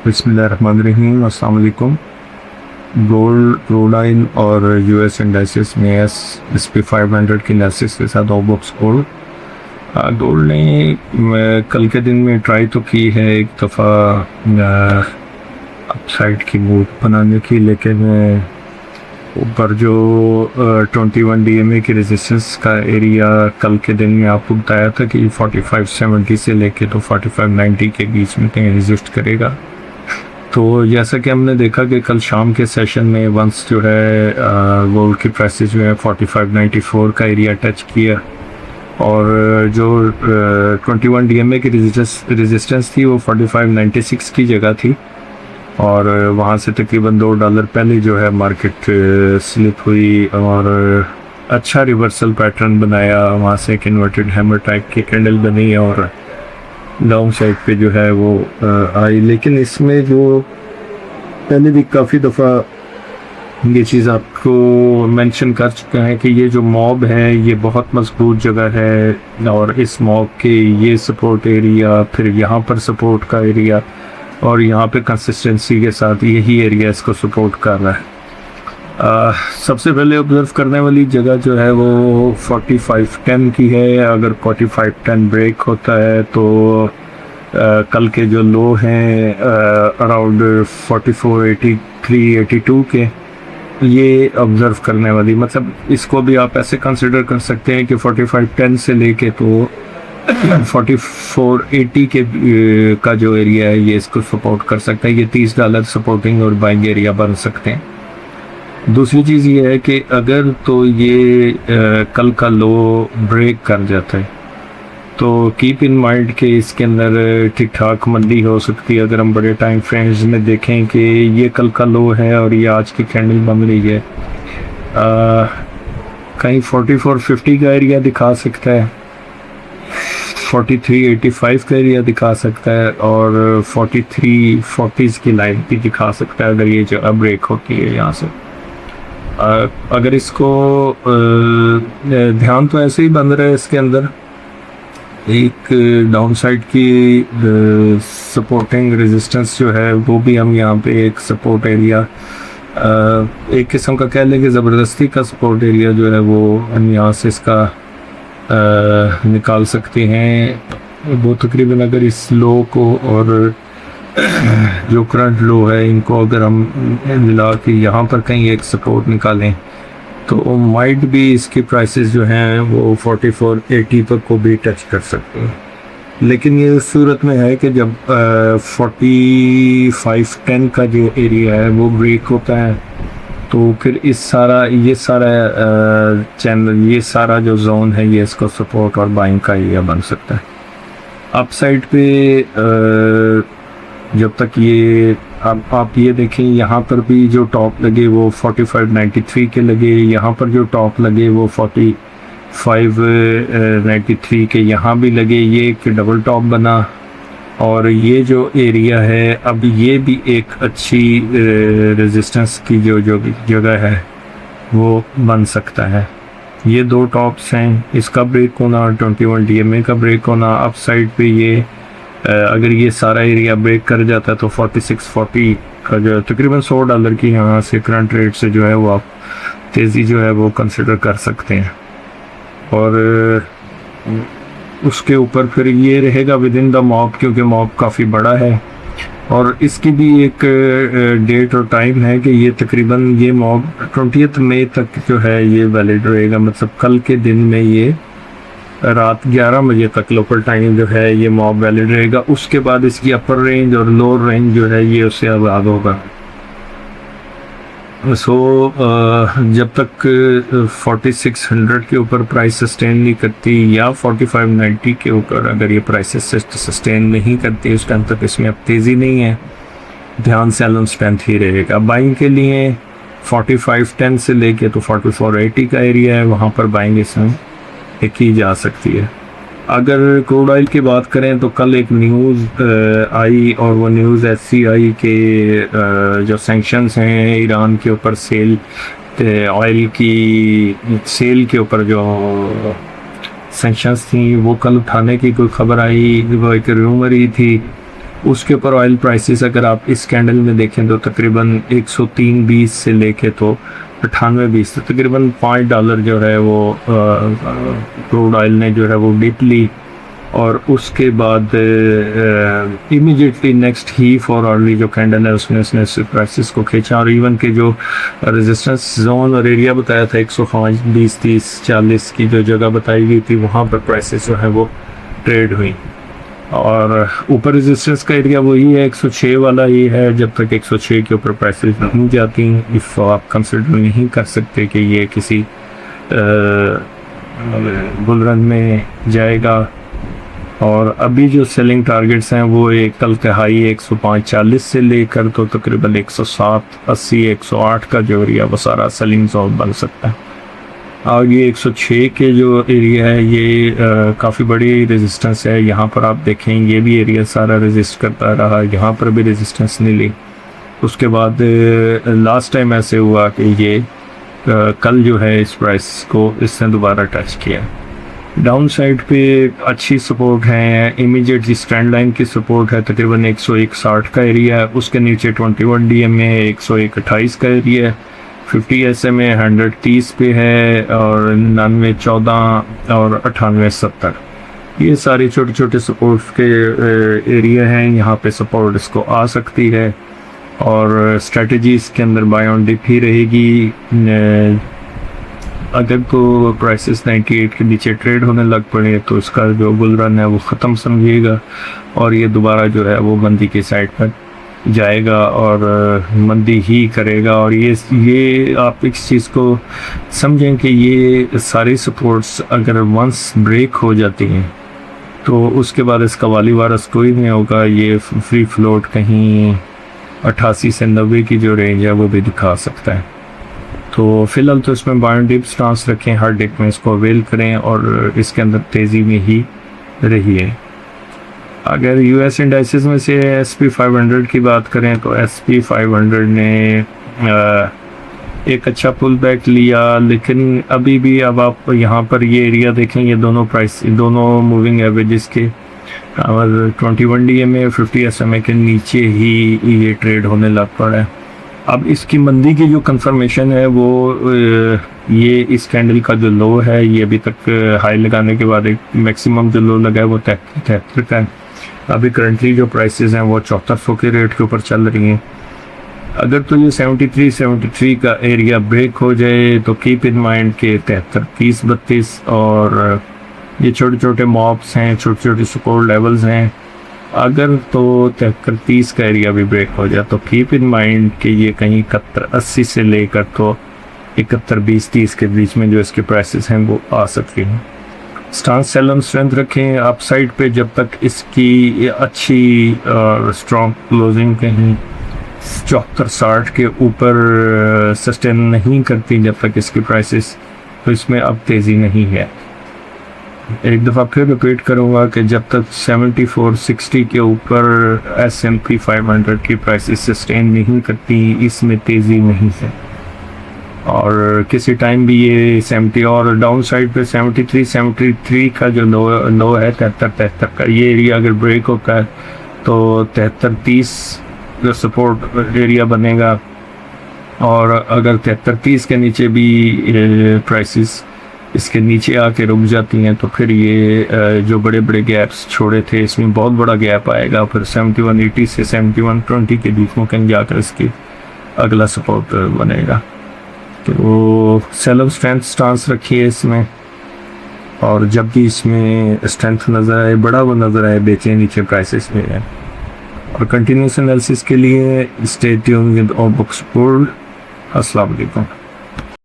बिस्मिल्लाहिर्रहमानिर्रहीम, अस्सलाम वालेकुम। गोल्ड क्रूड ऑयल और यूएस इंडाइसेस में SP 500 की इंडाइसेस के साथ ऑबॉक्स गोल्ड गोल्ड ने कल के दिन में ट्राई तो की है एक दफ़ा अपसाइड की मूव बनाने की, लेकिन ऊपर जो 21 DMA की रेजिस्टेंस का एरिया कल के दिन में आपको बताया था कि 4570 से लेके तो 4590 के बीच में कहीं रेजिस्ट करेगा। तो जैसा कि हमने देखा कि कल शाम के सेशन में वंस जो है गोल्ड की प्राइसेस जो है 4594 का एरिया टच किया और जो 21 DMA की रेजिस्टेंस थी वो 4596 की जगह थी और वहाँ से तकरीबन $2 पहले जो है मार्केट स्लिप हुई और अच्छा रिवर्सल पैटर्न बनाया। वहाँ से एक इन्वर्टेड हैमर टाइप की कैंडल बनी और डाउन साइड पे जो है वो आई। लेकिन इसमें जो पहले भी काफ़ी दफ़ा ये चीज़ आपको मेंशन कर चुका है कि ये जो मॉब है ये बहुत मजबूत जगह है और इस मॉब के ये सपोर्ट एरिया, फिर यहाँ पर सपोर्ट का एरिया और यहाँ पे कंसिस्टेंसी के साथ यही एरिया इसको सपोर्ट कर रहा है। सबसे पहले ऑब्जर्व करने वाली जगह जो है वो 4510 की है। अगर 4510 ब्रेक होता है तो कल के जो लो हैं अराउंड 4483-82 के, ये ऑब्ज़र्व करने वाली, मतलब इसको भी आप ऐसे कंसिडर कर सकते हैं कि 4510 से लेके तो 4480 के का जो एरिया है ये इसको सपोर्ट कर सकता है। ये $30 सपोर्टिंग और बाइंग एरिया बन सकते हैं। दूसरी चीज़ ये है कि अगर तो ये कल का लो ब्रेक कर जाता है तो कीप इन माइंड कि इसके अंदर ठीक ठाक मंदी हो सकती है। अगर हम बड़े टाइम फ्रेम्स में देखें कि ये कल का लो है और ये आज की कैंडल बन रही है, कहीं 4450 का एरिया दिखा सकता है, 4385 का एरिया दिखा सकता है और 4340 की लाइन भी दिखा सकता है अगर ये जगह ब्रेक होती है यहाँ से। अगर इसको ध्यान तो ऐसे ही बन रहा है, इसके अंदर एक डाउन साइड की सपोर्टिंग रेजिस्टेंस जो है वो भी हम यहाँ पे एक सपोर्ट एरिया, एक किस्म का कह लें कि ज़बरदस्ती का सपोर्ट एरिया जो है वो हम यहाँ से इसका निकाल सकते हैं। वो तकरीबन अगर इस लो को और जो करंट लो है इनको अगर हम मिला के यहाँ पर कहीं एक सपोर्ट निकालें तो माइट भी इसकी प्राइसेस जो हैं वो 4480 पर को भी टच कर सकते हैं। लेकिन ये उस सूरत में है कि जब 4510 का जो एरिया है वो ब्रेक होता है तो फिर ये सारा चैनल, ये सारा जो जोन है ये इसको सपोर्ट और बाइंग का एरिया बन सकता है। अपसाइड पे जब तक ये आप ये देखें, यहाँ पर भी जो टॉप लगे वो 4593 के लगे, यहाँ पर जो टॉप लगे वो 4593 के यहाँ भी लगे, ये एक डबल टॉप बना और ये जो एरिया है अब ये भी एक अच्छी रेजिस्टेंस की जो जगह है वो बन सकता है। ये दो टॉप्स हैं, इसका ब्रेक होना और 21 DMA का ब्रेक होना। अप साइड पे ये अगर ये सारा एरिया ब्रेक कर जाता है तो 4640 का जो तकरीबन $100 की यहाँ से करंट रेट से जो है वो आप तेज़ी जो है वो कंसिडर कर सकते हैं। और उसके ऊपर फिर ये रहेगा विद इन द मॉब, क्योंकि मॉब काफ़ी बड़ा है और इसकी भी एक डेट और टाइम है कि ये तकरीबन ये मॉब 20 मई तक जो है ये वैलिड रहेगा। मतलब कल के दिन में ये रात 11 बजे तक लोकल टाइम जो है ये मॉब वैलिड रहेगा। उसके बाद इसकी अपर रेंज और लोअर रेंज जो है ये उससे आज़ाद होगा। जब तक 4600 के ऊपर प्राइस सस्टेन नहीं करती या 4590 के ऊपर अगर ये प्राइसेस सस्टेन नहीं करती उस टाइम तक इसमें अब तेज़ी नहीं है, ध्यान से एलन स्ट्रेंथ ही रहेगा। बाइंग के लिए 4510 से लेके तो 4480 का एरिया है, वहाँ पर बाइंग इसमें की जा सकती है। अगर क्रूड ऑयल की बात करें तो कल एक न्यूज़ आई और वो न्यूज़ ऐसी आई कि जो सैंक्शंस हैं ईरान के ऊपर ऑयल की सेल के ऊपर जो सैंक्शंस थी वो कल उठाने की कोई खबर आई। वो एक रूमर ही थी उसके ऊपर ऑयल प्राइसेस अगर आप इस कैंडल में देखें तो तकरीबन 103.20 से लेके तो 98.20, तो तकरीबन $5 जो है वो क्रूड ऑयल ने जो है वो डिप ली, और उसके बाद immediately next he for early जो कैंडल है उसने प्राइसेस को खींचा, और इवन के जो रेजिस्टेंस जोन और एरिया बताया था 105, 20, 30, 40 की जो जगह बताई गई थी वहाँ पर प्राइसेस जो है वो ट्रेड हुई। और ऊपर रेजिस्टेंस का एरिया वही है 106 वाला ही है, जब तक 106 के ऊपर प्राइसेस नहीं जाती इफ़ आप कंसिडर नहीं कर सकते कि ये किसी बुल रन में जाएगा। और अभी जो सेलिंग टारगेट्स हैं वो एक कल का हाई 105.40 से लेकर तो तकरीबन 107.80, 108 का जो एरिया वो सारा सेलिंग जोन बन सकता है। और ये 106 के जो एरिया है ये काफ़ी बड़ी रेजिस्टेंस है। यहाँ पर आप देखें ये भी एरिया सारा रेजिस्ट करता रहा, यहाँ पर भी रेजिस्टेंस नहीं ली। उसके बाद लास्ट टाइम ऐसे हुआ कि ये कल जो है इस प्राइस को इसने दोबारा टच किया। डाउन साइड पे अच्छी सपोर्ट है, इमीडिएट जिस ट्रेंड लाइन की सपोर्ट है तकरीबन 101.60 का एरिया है, उसके नीचे 21 DMA 101.28 का एरिया है, 50 SMA 130 पे है, और 99.14 और 98.70 ये सारे छोटे छोटे सपोर्ट के एरिया हैं। यहाँ पे सपोर्ट इसको आ सकती है, और स्ट्रेटजी इसके अंदर बाय ऑन डिप ही रहेगी। अगर तो प्राइसेस 98 के नीचे ट्रेड होने लग पड़े तो इसका जो बुल रन है वो ख़त्म समझिएगा, और ये दोबारा जो है वो मंदी की साइड पर जाएगा और मंदी ही करेगा। और ये आप इस चीज़ को समझें कि ये सारी सपोर्ट्स अगर वंस ब्रेक हो जाती हैं तो उसके बाद इसका वाली वारस कोई नहीं होगा। ये फ्री फ्लोट कहीं 88 से 90 की जो रेंज है वो भी दिखा सकता है। तो फिलहाल तो इसमें बाय ऑन डिप स्टांस रखें, हर डिप में इसको अवेल करें और इसके अंदर तेज़ी में ही रहिए। अगर यूएस इंडाइसेस में से SP 500 की बात करें तो SP 500 ने एक अच्छा पुल बैक लिया, लेकिन अभी भी अब आप यहाँ पर ये एरिया देखें, ये दोनों मूविंग एवरेजेस के और 21 DMA 50 SMA के नीचे ही ये ट्रेड होने लग पड़ा है। अब इसकी मंदी की जो कंफर्मेशन है वो ये इस कैंडल का जो लो है ये अभी तक हाई लगाने के बाद एक मैक्सिमम जो लो लगा है वो 73 का है। अभी करंटली जो प्राइसेस हैं वो 7400 के रेट के ऊपर चल रही हैं। अगर तो ये 73 का एरिया ब्रेक हो जाए तो कीप इन माइंड के 73, 30, 32 और ये छोटे छोटे मॉब्स हैं, छोटे छोटे सपोर्ट लेवल्स हैं। अगर तो 73, 30 का एरिया भी ब्रेक हो जाए तो कीप इन माइंड कि ये कहीं 71, 80 से लेकर तो 71, 20, 30 के बीच में जो इसके प्राइसेस हैं वो आ सकती हैं। स्टांस सेल ऑन स्ट्रेंथ रखें अपसाइड पे जब तक इसकी अच्छी स्ट्रॉन्ग क्लोजिंग कहीं 74, 60 के ऊपर सस्टेन नहीं करती जब तक इसकी प्राइसेस, तो इसमें अब तेज़ी नहीं है। एक दफ़ा फिर रिपीट करूँगा कि जब तक 74, 60 के ऊपर S&P 500 की प्राइसेस सस्टेन नहीं करती इसमें तेज़ी नहीं है। और किसी टाइम भी ये 70 और डाउन साइड पे 73 का जो लो है 73 का ये एरिया अगर ब्रेक होता है तो 73, 30 जो सपोर्ट एरिया बनेगा। और अगर 73, 30 के नीचे भी प्राइसेस इसके नीचे आके रुक जाती हैं तो फिर ये जो बड़े बड़े गैप्स छोड़े थे इसमें बहुत बड़ा गैप आएगा। फिर 7180 से 7120 के बीच में कहीं जाकर इसकी अगला सपोर्ट बनेगा। तो सेल ऑफ स्ट्रेंथ स्टांस रखिए इसमें, और जब भी इसमें स्ट्रेंथ नज़र आए, बड़ा वो नज़र आए, बेचें नीचे प्राइसेस में है। और कंटिन्यूस एनालिसिस के लिए stay tuned with all books world. अस्सलाम वालेकुम।